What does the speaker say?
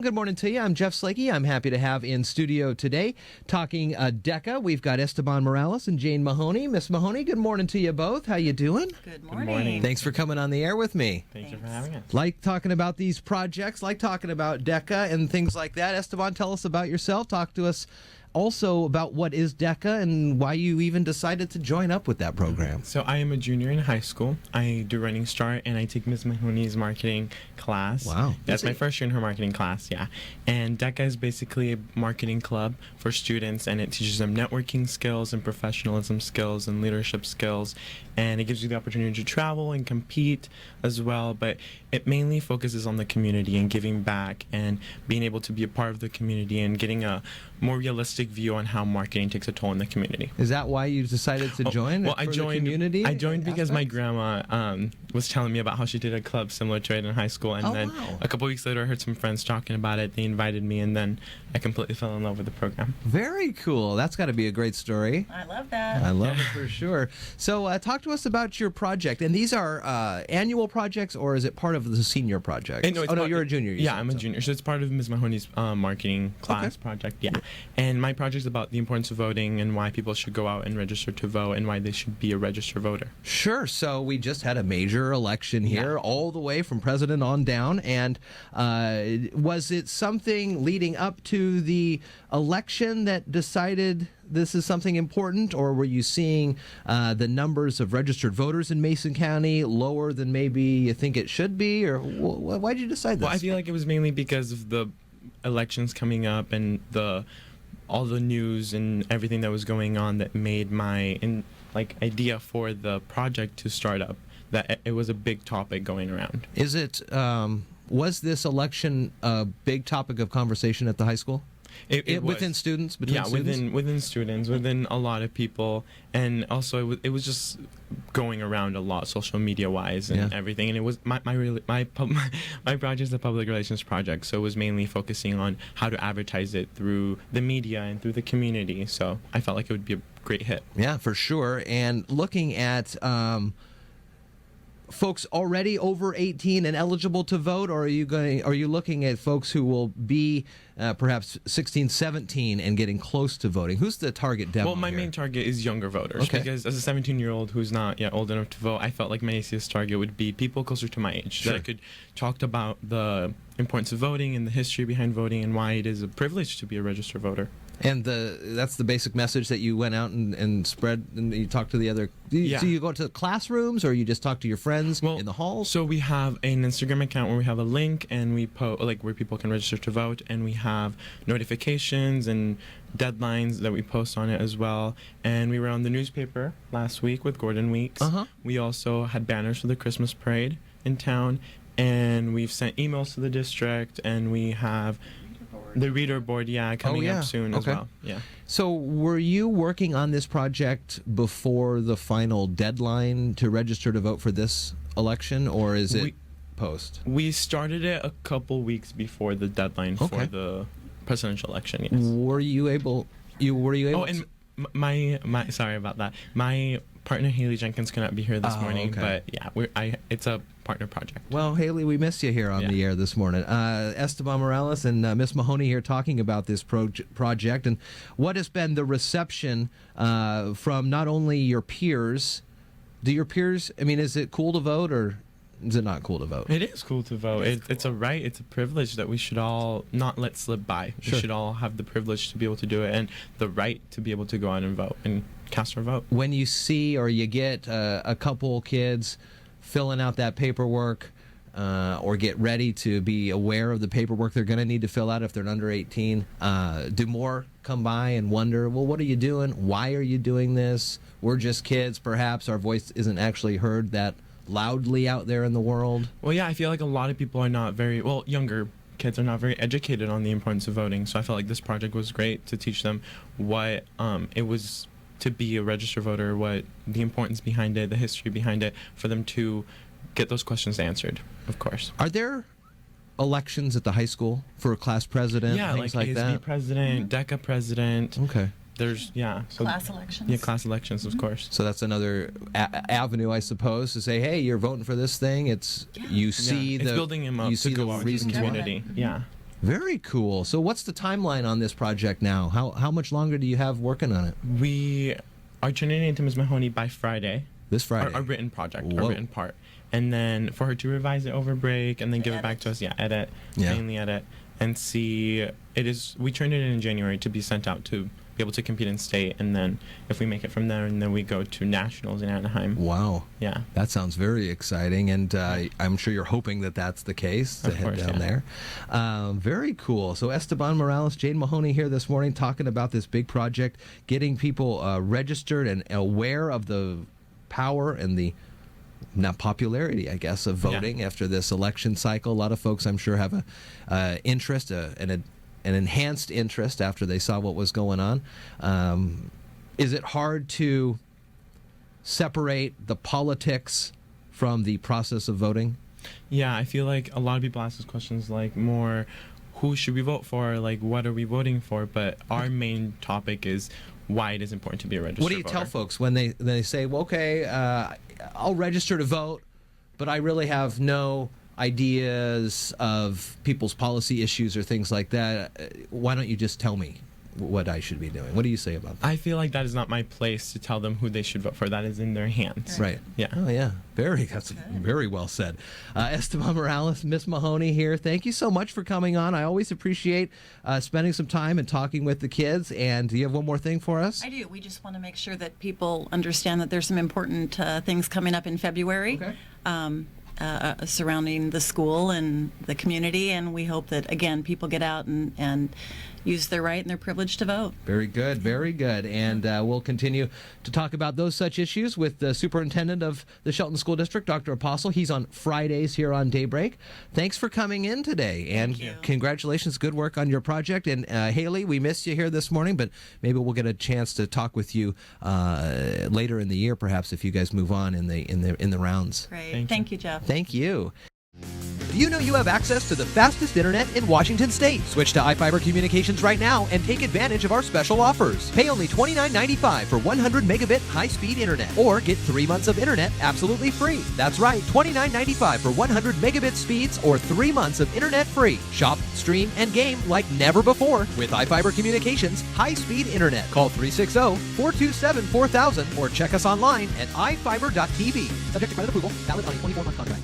Good morning to you. I'm Jeff Slakey. I'm happy to have in studio today talking DECA. We've got Esteban Morales and Jane Mahony. Miss Mahoney, good morning to you both. How you doing? Good morning. Good morning. Thanks for coming on the air with me. Thank you for having us. Like talking about these projects, like talking about DECA and things like that. Esteban, tell us about yourself. Talk to us also about what is DECA and why you even decided to join up with that program. So I am a junior in high school. I do Running Start, and I take Miss Mahoney's marketing class. Wow. That's my first year in her marketing class, yeah. And DECA is basically a marketing club for students, and it teaches them networking skills and professionalism skills and leadership skills, and it gives you the opportunity to travel and compete as well, but it mainly focuses on the community and giving back and being able to be a part of the community and getting a more realistic view on how marketing takes a toll in the community. Is that why you decided to join? Well, I joined because my grandma was telling me about how she did a club similar to it in high school, and then a couple weeks later I heard some friends talking about it. They invited me, and then I completely fell in love with the program. Very cool. That's got to be a great story. I love that. I love it for sure. So talk to us about your project. And these are annual projects, or is it part of the senior project? No, you're a junior. Yeah, I'm a junior. So it's part of Ms. Mahoney's marketing class project. Yeah. And my project is about the importance of voting and why people should go out and register to vote and why they should be a registered voter. Sure. So we just had a major election here, all the way from president on down. And was it something leading up to the election that decided this is something important, or were you seeing the numbers of registered voters in Mason County lower than maybe you think it should be, or why did you decide this? Well, I feel like it was mainly because of the elections coming up and all the news and everything that was going on that made my idea for the project to start up, that it was a big topic going around. Is it was this election a big topic of conversation at the high school? It within students? Students? Within students, within a lot of people, and also it was just going around a lot, social media wise and everything. And it was my project is a public relations project, so it was mainly focusing on how to advertise it through the media and through the community. So I felt like it would be a great hit. Yeah, for sure. And looking at folks already over 18 and eligible to vote, or are you looking at folks who will be perhaps 16, 17 and getting close to voting? Who's the target demo? Well, my main target is younger voters, because as a 17-year-old who's not yet old enough to vote, I felt like my easiest target would be people closer to my age, that I could talk about the importance of voting and the history behind voting and why it is a privilege to be a registered voter. And that's the basic message that you went out and spread, and you talked to the other. So you go to classrooms, or you just talk to your friends in the halls? So we have an Instagram account where we have a link, and we post where people can register to vote, and we have notifications and deadlines that we post on it as well. And we were on the newspaper last week with Gordon Weeks. We also had banners for the Christmas parade in town, and we've sent emails to the district, and we have the reader board, coming up soon as well. Yeah. So were you working on this project before the final deadline to register to vote for this election, or is it post? We started it a couple weeks before the deadline for the presidential election, yes. Were you able and my sorry about that. My partner Haley Jenkins could not be here this morning, but it's a partner project. Well, Haley, we missed you here on the air this morning. Esteban Morales and Miss Mahoney here talking about this project, and what has been the reception from not only your peers. Do your peers? I mean, is it cool to vote, or is it not cool to vote? It is cool to vote. It's a right. It's a privilege that we should all not let slip by. We should all have the privilege to be able to do it, and the right to be able to go out and vote and cast our vote. When you see or you get a couple kids filling out that paperwork, or get ready to be aware of the paperwork they're going to need to fill out if they're under 18, do more come by and wonder, well, what are you doing? Why are you doing this? We're just kids. Perhaps our voice isn't actually heard that loudly out there in the world. Well, I feel like a lot of people are not younger kids are not very educated on the importance of voting. So I felt like this project was great to teach them what it was to be a registered voter, what the importance behind it, the history behind it, for them to get those questions answered, of course. Are there elections at the high school for a class president? Things like ASB that? president, DECA president. Okay. There's, So class elections. Yeah, class elections, of course. So that's another avenue, I suppose, to say, hey, you're voting for this thing. It's you see it's building him up you to see go the out reasons to the why. community. Yeah. Very cool. So what's the timeline on this project now? How much longer do you have working on it? We are turning it into Ms. Mahoney by Friday. This Friday? Our written project, Whoa. our written part. And then for her to revise it over break and then give it back to us. Mainly edit. And see, we turned it in January to be sent out to be able to compete in state, and then if we make it from there, and then we go to nationals in Anaheim. Wow. Yeah. That sounds very exciting, and I'm sure you're hoping that that's the case to head down there. Very cool. So Esteban Morales, Jane Mahony here this morning talking about this big project, getting people registered and aware of the power and the popularity, I guess, of voting after this election cycle. A lot of folks, I'm sure, have a interest, an enhanced interest after they saw what was going on. Is it hard to separate the politics from the process of voting? Yeah, I feel like a lot of people ask us questions like more, who should we vote for? Like, what are we voting for? But our main topic is why it is important to be a registered voter. What do you tell folks when they say, well, okay, I'll register to vote, but I really have no ideas of people's policy issues or things like that? Why don't you just tell me what I should be doing? What do you say about that? I feel like that is not my place to tell them who they should vote for. That is in their hands. Right. Yeah. Oh, yeah. That's very well said. Esteban Morales, Miss Mahoney here. Thank you so much for coming on. I always appreciate spending some time and talking with the kids. And do you have one more thing for us? I do. We just want to make sure that people understand that there's some important things coming up in February. Okay. Surrounding the school and the community, and we hope that, again, people get out and use their right and their privilege to vote. Very good, very good. And we'll continue to talk about those such issues with the superintendent of the Shelton School District, Dr. Apostle. He's on Fridays here on Daybreak. Thanks for coming in today, and congratulations. Good work on your project. And Haley, we missed you here this morning, but maybe we'll get a chance to talk with you later in the year, perhaps, if you guys move on in the rounds. Great. Thank you, Jeff. Thank you. Do you know you have access to the fastest internet in Washington State? Switch to iFiber Communications right now and take advantage of our special offers. Pay only $29.95 for 100 megabit high-speed internet, or get 3 months of internet absolutely free. That's right, $29.95 for 100 megabit speeds or 3 months of internet free. Shop, stream, and game like never before with iFiber Communications high-speed internet. Call 360-427-4000 or check us online at ifiber.tv. Subject to credit approval, valid on a 24-month contract.